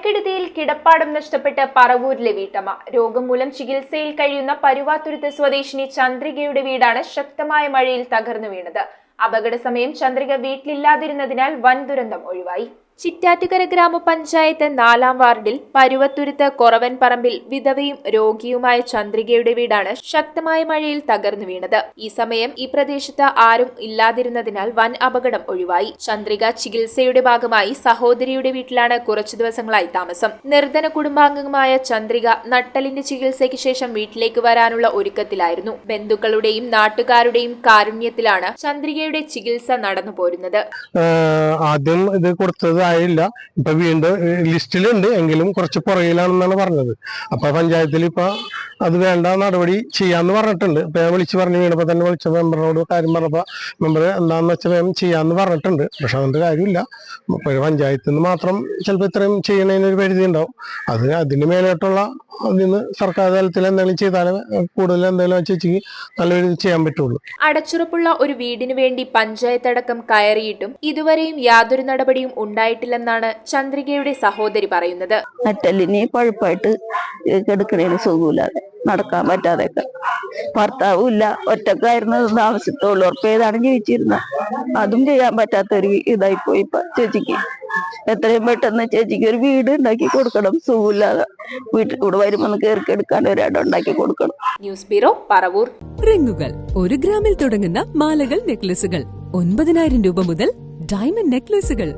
മഴക്കെടുതിയിൽ കിടപ്പാടം നഷ്ടപ്പെട്ട് പറവൂരിലെ വീട്ടമ്മ. രോഗം മൂലം ചികിത്സയിൽ കഴിയുന്ന പരുവാത്തുരുത്ത് സ്വദേശിനി ചന്ദ്രികയുടെ വീടാണ് ശക്തമായ മഴയിൽ തകർന്നു വീണത്. അപകട സമയം ചന്ദ്രിക വീട്ടിലില്ലാതിരുന്നതിനാൽ വൻ ദുരന്തം ഒഴിവായി. ചിറ്റാറ്റുകര ഗ്രാമപഞ്ചായത്ത് 4-ാം വാർഡിൽ പരുവത്തുരുത്ത് കൊറവൻപറമ്പിൽ വിധവയും രോഗിയുമായ ചന്ദ്രികയുടെ വീടാണ് ശക്തമായ മഴയിൽ തകർന്നു വീണത്. ഈ സമയം ഈ പ്രദേശത്ത് ആരും ഇല്ലാതിരുന്നതിനാൽ വൻ അപകടം ഒഴിവായി. ചന്ദ്രിക ചികിത്സയുടെ ഭാഗമായി സഹോദരിയുടെ വീട്ടിലാണ് കുറച്ചു ദിവസങ്ങളായി താമസം. നിർധന കുടുംബാംഗമായ ചന്ദ്രിക നട്ടലിന്റെ ചികിത്സയ്ക്ക് ശേഷം വീട്ടിലേക്ക് വരാനുള്ള ഒരുക്കത്തിലായിരുന്നു. ബന്ധുക്കളുടെയും നാട്ടുകാരുടെയും കാരുണ്യത്തിലാണ് ചന്ദ്രികയുടെ ചികിത്സ നടന്നു പോരുന്നത്. ആദ്യം ഇത് കൊടുത്തത് ആയില്ല. ഇപ്പൊ വീണ്ടും ലിസ്റ്റിലുണ്ട്, എങ്കിലും കുറച്ച് പുറകിലാണെന്നാണ് പറഞ്ഞത്. അപ്പൊ പഞ്ചായത്തിൽ ഇപ്പൊ അത് വേണ്ട നടപടി ചെയ്യാന്ന് പറഞ്ഞിട്ടുണ്ട്. ഇപ്പൊ ഞാൻ വിളിച്ചു പറഞ്ഞു, വീണപ്പോ തന്നെ വിളിച്ച മെമ്പറിനോട് കാര്യം പറഞ്ഞപ്പോ മെമ്പർ എന്താന്ന് വെച്ചാൽ വേഗം ചെയ്യാന്ന് പറഞ്ഞിട്ടുണ്ട്. പക്ഷെ അതിന്റെ കാര്യമില്ല. പഞ്ചായത്തിൽ നിന്ന് മാത്രം ചിലപ്പോൾ ഇത്രയും ചെയ്യണതിനൊരു പരിധി ഉണ്ടാവും. അതിന് മേലോട്ടുള്ള അതിന് സർക്കാർ തലത്തിൽ എന്തെങ്കിലും ചെയ്താലേ കൂടുതൽ എന്തെങ്കിലും ചേച്ചിക്ക് നല്ല രീതിയിൽ ചെയ്യാൻ പറ്റുള്ളൂ. അടച്ചുറപ്പുള്ള ഒരു വീടിനു വേണ്ടി പഞ്ചായത്ത് അടക്കം കയറിയിട്ടും ഇതുവരെയും യാതൊരു നടപടിയും ഉണ്ടായിട്ടില്ലെന്നാണ് ചന്ദ്രികയുടെ സഹോദരി പറയുന്നത്. നട്ടലിന് പഴുപ്പായിട്ട് കിടക്കണേന് സുഖമില്ലാതെ നടക്കാൻ പറ്റാതെയൊക്കെ, ഭർത്താവും ഇല്ല, ഒറ്റക്കായിരുന്നു താമസത്തോളൂ. ഉറപ്പേതാണ് ജീവിച്ചിരുന്നത്. അതും ചെയ്യാൻ പറ്റാത്തൊരു ഇതായിപ്പോയി ഇപ്പൊ ചേച്ചിക്ക്. എത്രയും പെട്ടെന്ന് ചേച്ചിക്ക് ഒരു വീട് ഉണ്ടാക്കി കൊടുക്കണം. സുഖമില്ലാതെ വീട്ടിൽ കൂടെ വരുമ്പോൾ കയറിക്കെടുക്കാൻ ഒരിടം ഉണ്ടാക്കി കൊടുക്കണം. News bureau, Paravur. റിങ്ങുകൾ 1 ഗ്രാമിൽ തുടങ്ങുന്ന മാലകൾ, നെക്ലസുകൾ 9,000 രൂപ മുതൽ ഡയമണ്ട് നെക്ലസുകൾ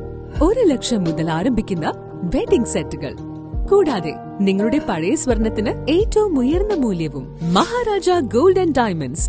1 ലക്ഷം മുതൽ ആരംഭിക്കുന്ന വെഡിംഗ് സെറ്റുകൾ. കൂടാതെ നിങ്ങളുടെ പഴയ സ്വർണത്തിന് ഏറ്റവും ഉയർന്ന മൂല്യവും. Maharaja gold and diamonds